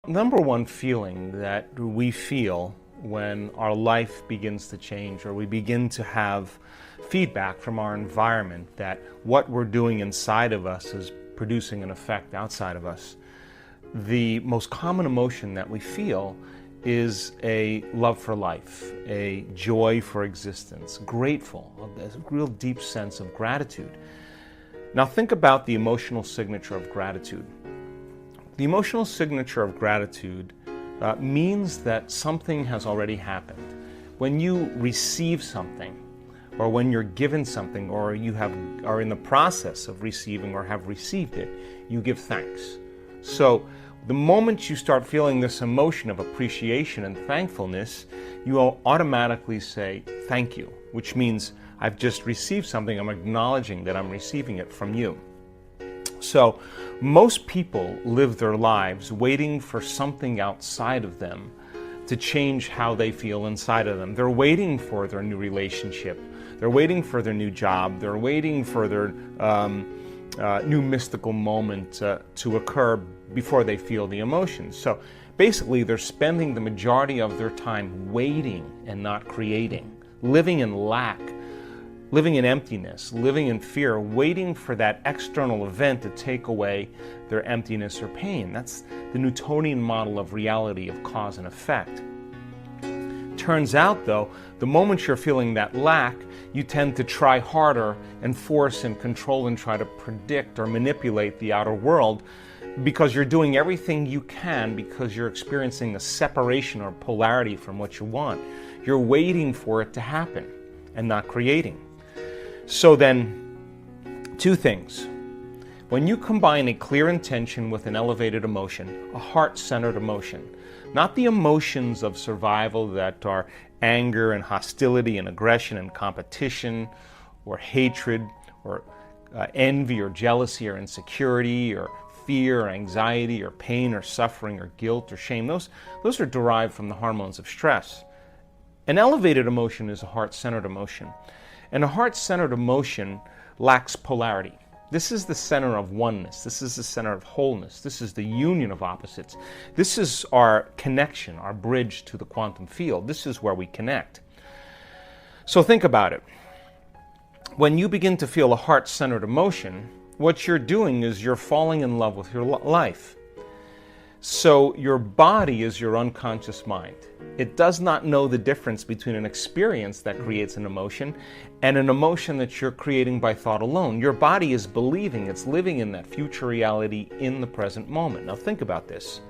number one feeling that we feel when our life begins to change or we begin to have feedback from our environment that what we're doing inside of us is producing an effect outside of us. The most common emotion that we feel is a love for life, a joy for existence, grateful, a real deep sense of gratitude. Now think about the emotional signature of gratitude. The emotional signature of gratitude means that something has already happened. When you receive something, or when you're given something, or you are in the process of receiving or have received it, you give thanks. So the moment you start feeling this emotion of appreciation and thankfulness, you will automatically say thank you, which means I've just received something. I'm acknowledging that I'm receiving it from you. So most people live their lives waiting for something outside of them to change how they feel inside of them. They're waiting for their new relationship. They're waiting for their new job. They're waiting for their new mystical moment to occur before they feel the emotions. So basically, they're spending the majority of their time waiting and not creating, living in lack, living in emptiness, living in fear, waiting for that external event to take away their emptiness or pain. That's the Newtonian model of reality, of cause and effect. Turns out, though, the moment you're feeling that lack, you tend to try harder and force and control and try to predict or manipulate the outer world because you're doing everything you can because you're experiencing a separation or polarity from what you want. You're waiting for it to happen and not creating. So then, two things. When you combine a clear intention with an elevated emotion, a heart-centered emotion, not the emotions of survival that are anger and hostility and aggression and competition or hatred or envy or jealousy or insecurity or fear or anxiety or pain or suffering or guilt or shame. Those are derived from the hormones of stress. An elevated emotion is a heart-centered emotion. And a heart-centered emotion lacks polarity. This is the center of oneness. This is the center of wholeness. This is the union of opposites. This is our connection, our bridge to the quantum field. This is where we connect. So think about it. When you begin to feel a heart-centered emotion, what you're doing is you're falling in love with your life. So your body is your unconscious mind. It does not know the difference between an experience that creates an emotion and an emotion that you're creating by thought alone. Your body is believing it's living in that future reality in the present moment. Now think about this.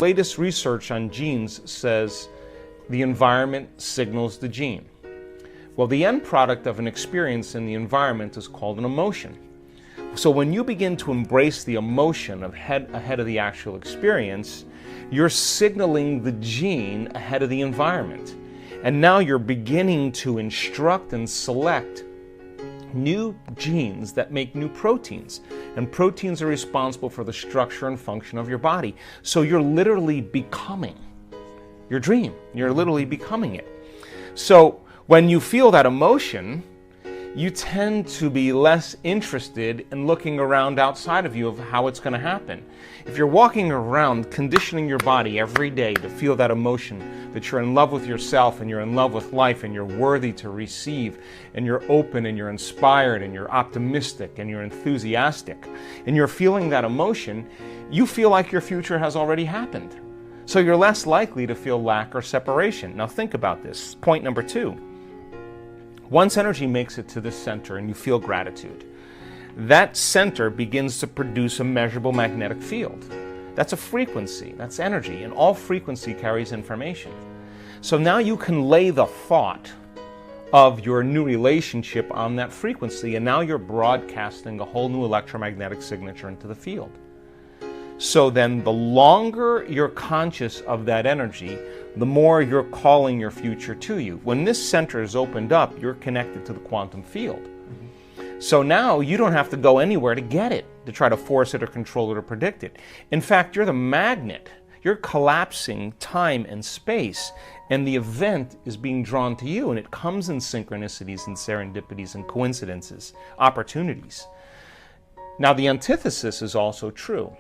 Latest research on genes says the environment signals the gene. Well, the end product of an experience in the environment is called an emotion. So when you begin to embrace the emotion ahead of the actual experience, you're signaling the gene ahead of the environment. And now you're beginning to instruct and select new genes that make new proteins. And proteins are responsible for the structure and function of your body. So you're literally becoming your dream. You're literally becoming it. So when you feel that emotion, you tend to be less interested in looking around outside of you of how it's going to happen. If you're walking around conditioning your body every day to feel that emotion, that you're in love with yourself and you're in love with life and you're worthy to receive and you're open and you're inspired and you're optimistic and you're enthusiastic and you're feeling that emotion, you feel like your future has already happened. So you're less likely to feel lack or separation. Now think about this. Point number 2. Once energy makes it to this center and you feel gratitude, that center begins to produce a measurable magnetic field. That's a frequency, that's energy, and all frequency carries information. So now you can lay the thought of your new relationship on that frequency, and now you're broadcasting a whole new electromagnetic signature into the field. So then the longer you're conscious of that energy, the more you're calling your future to you. When this center is opened up, you're connected to the quantum field. So now you don't have to go anywhere to get it, to try to force it or control it or predict it. In fact, you're the magnet. You're collapsing time and space, and the event is being drawn to you, and it comes in synchronicities and serendipities and coincidences, opportunities. Now, the antithesis is also true.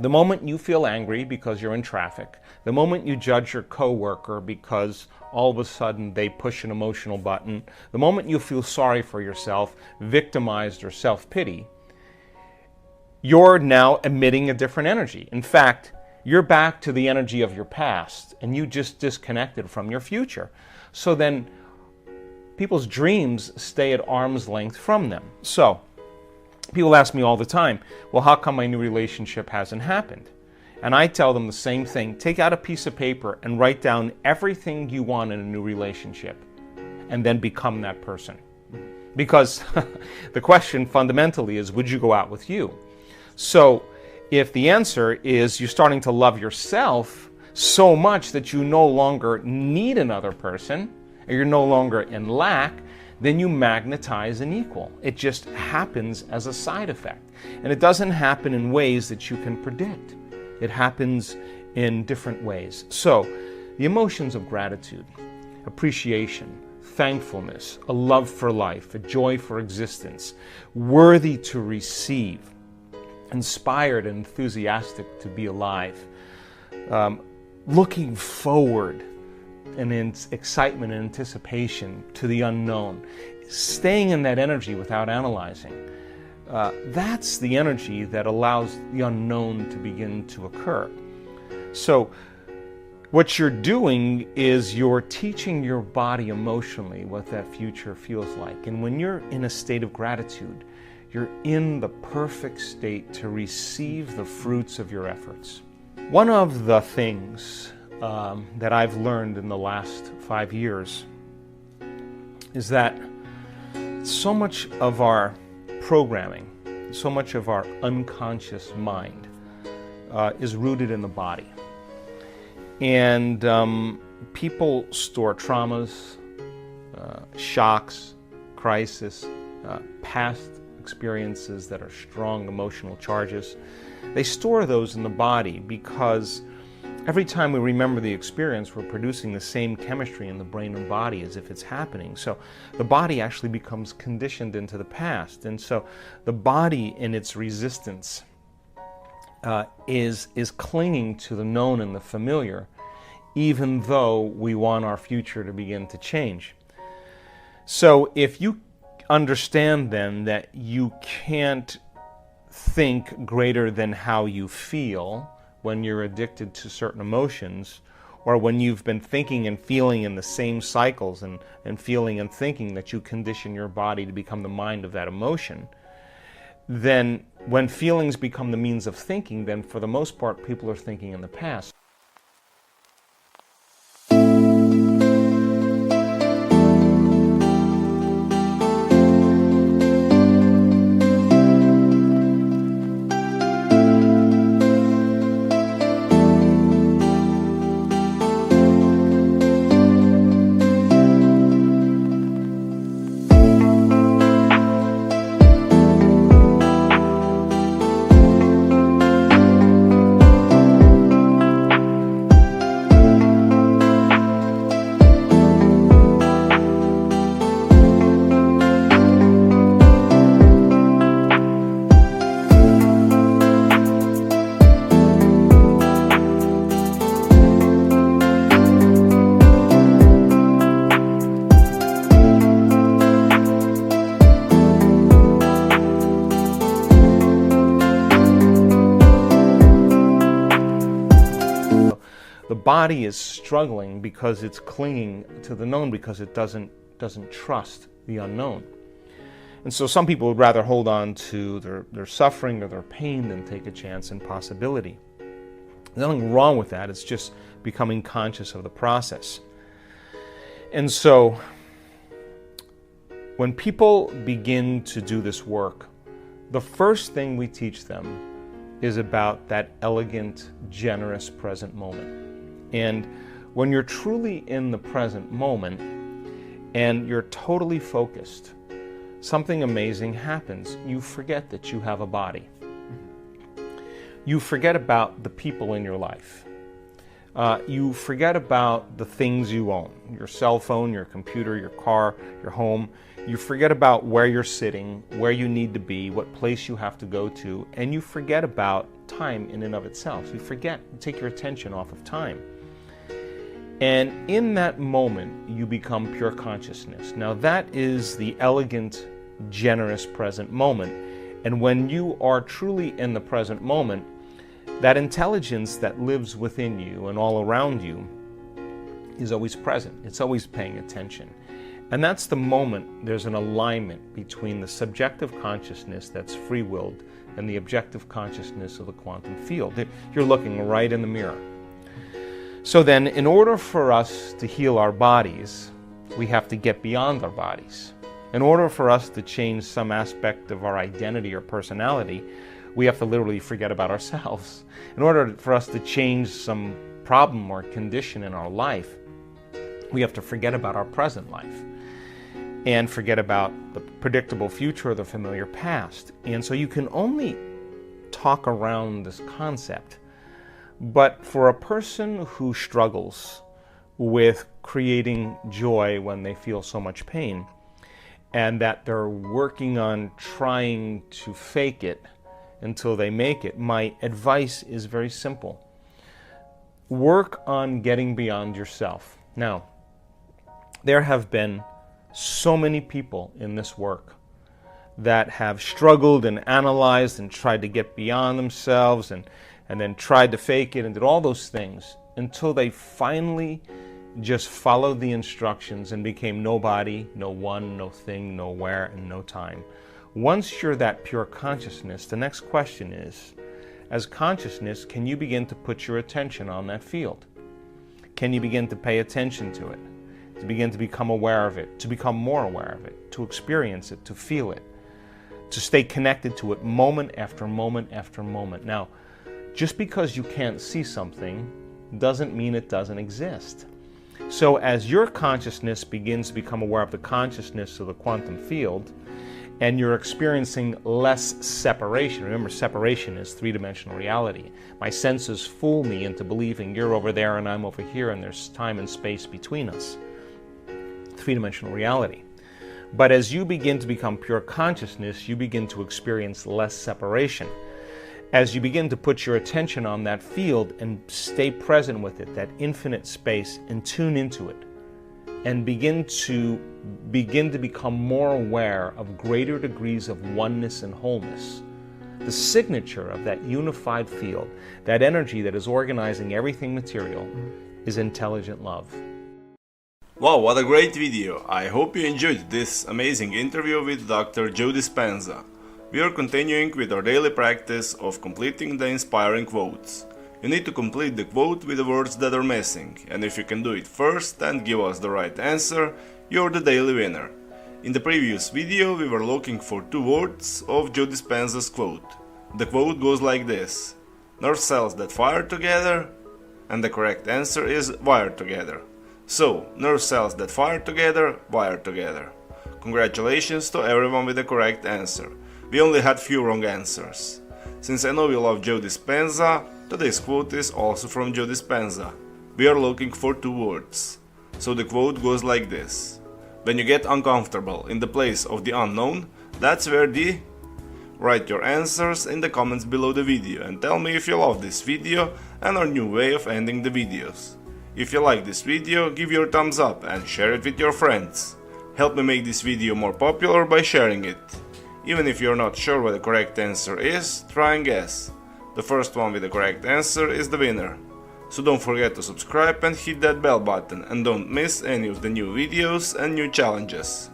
The moment you feel angry because you're in traffic, the moment you judge your coworker because all of a sudden they push an emotional button, the moment you feel sorry for yourself, victimized or self-pity, you're now emitting a different energy. In fact, you're back to the energy of your past, and you just disconnected from your future. So then people's dreams stay at arm's length from them. So people ask me all the time, well, how come my new relationship hasn't happened? And I tell them the same thing. Take out a piece of paper and write down everything you want in a new relationship, and then become that person. Because the question fundamentally is, would you go out with you? So if the answer is you're starting to love yourself so much that you no longer need another person, or you're no longer in lack, then you magnetize an equal. It just happens as a side effect. And it doesn't happen in ways that you can predict. It happens in different ways. So, the emotions of gratitude, appreciation, thankfulness, a love for life, a joy for existence, worthy to receive, inspired and enthusiastic to be alive, looking forward and in excitement and anticipation to the unknown, staying in that energy without analyzing. That's the energy that allows the unknown to begin to occur. So what you're doing is you're teaching your body emotionally what that future feels like. And when you're in a state of gratitude, you're in the perfect state to receive the fruits of your efforts. One of the things that I've learned in the last 5 years is that so much of our programming, so much of our unconscious mind is rooted in the body. And people store traumas, shocks, crisis, past experiences that are strong emotional charges. They store those in the body because every time we remember the experience, we're producing the same chemistry in the brain and body as if it's happening. So the body actually becomes conditioned into the past. And so the body in its resistance is clinging to the known and the familiar, even though we want our future to begin to change. So if you understand then that you can't think greater than how you feel when you're addicted to certain emotions, or when you've been thinking and feeling in the same cycles and feeling and thinking that you condition your body to become the mind of that emotion, then when feelings become the means of thinking, then for the most part people are thinking in the past. The body is struggling because it's clinging to the known, because it doesn't trust the unknown. And so some people would rather hold on to their suffering or their pain than take a chance in possibility. There's nothing wrong with that. It's just becoming conscious of the process. And so when people begin to do this work, the first thing we teach them is about that elegant, generous present moment. And when you're truly in the present moment and you're totally focused, something amazing happens. You forget that you have a body. You forget about the people in your life. You forget about the things you own, your cell phone, your computer, your car, your home. You forget about where you're sitting, where you need to be, what place you have to go to, and you forget about time in and of itself. You take your attention off of time. And in that moment, you become pure consciousness. Now that is the elegant, generous present moment. And when you are truly in the present moment, that intelligence that lives within you and all around you is always present. It's always paying attention. And that's the moment there's an alignment between the subjective consciousness that's free-willed and the objective consciousness of the quantum field. You're looking right in the mirror. So then, in order for us to heal our bodies, we have to get beyond our bodies. In order for us to change some aspect of our identity or personality, we have to literally forget about ourselves. In order for us to change some problem or condition in our life, we have to forget about our present life and forget about the predictable future or the familiar past. And so you can only talk around this concept. But for a person who struggles with creating joy when they feel so much pain, and that they're working on trying to fake it until they make it, my advice is very simple. Work on getting beyond yourself. Now, there have been so many people in this work that have struggled and analyzed and tried to get beyond themselves and then tried to fake it and did all those things until they finally just followed the instructions and became nobody, no one, no thing, nowhere, and no time. Once you're that pure consciousness, the next question is, as consciousness, can you begin to put your attention on that field? Can you begin to pay attention to it? To begin to become aware of it, to become more aware of it, to experience it, to feel it, to stay connected to it moment after moment after moment. Now, just because you can't see something doesn't mean it doesn't exist. So as your consciousness begins to become aware of the consciousness of the quantum field, and you're experiencing less separation. Remember, separation is three-dimensional reality. My senses fool me into believing you're over there and I'm over here and there's time and space between us. Three-dimensional reality. But as you begin to become pure consciousness, you begin to experience less separation. As you begin to put your attention on that field and stay present with it, that infinite space, and tune into it, and begin to become more aware of greater degrees of oneness and wholeness. The signature of that unified field, that energy that is organizing everything material, is intelligent love. Wow, what a great video! I hope you enjoyed this amazing interview with Dr. Joe Dispenza. We are continuing with our daily practice of completing the inspiring quotes. You need to complete the quote with the words that are missing, and if you can do it first and give us the right answer, you're the daily winner. In the previous video we were looking for two words of Joe Dispenza's quote. The quote goes like this: nerve cells that fire together, and the correct answer is wire together. So, nerve cells that fire together, wire together. Congratulations to everyone with the correct answer. We only had few wrong answers. Since I know you love Joe Dispenza, today's quote is also from Joe Dispenza. We are looking for two words. So the quote goes like this: when you get uncomfortable in the place of the unknown, that's where the... Write your answers in the comments below the video and tell me if you love this video and our new way of ending the videos. If you like this video, give your thumbs up and share it with your friends. Help me make this video more popular by sharing it. Even if you're not sure what the correct answer is, try and guess. The first one with the correct answer is the winner. So don't forget to subscribe and hit that bell button and don't miss any of the new videos and new challenges.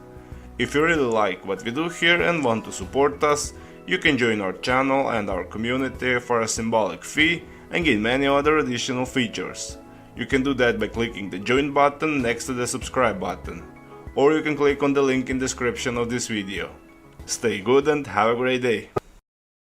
If you really like what we do here and want to support us, you can join our channel and our community for a symbolic fee and gain many other additional features. You can do that by clicking the join button next to the subscribe button, or you can click on the link in the description of this video. Stay good and have a great day!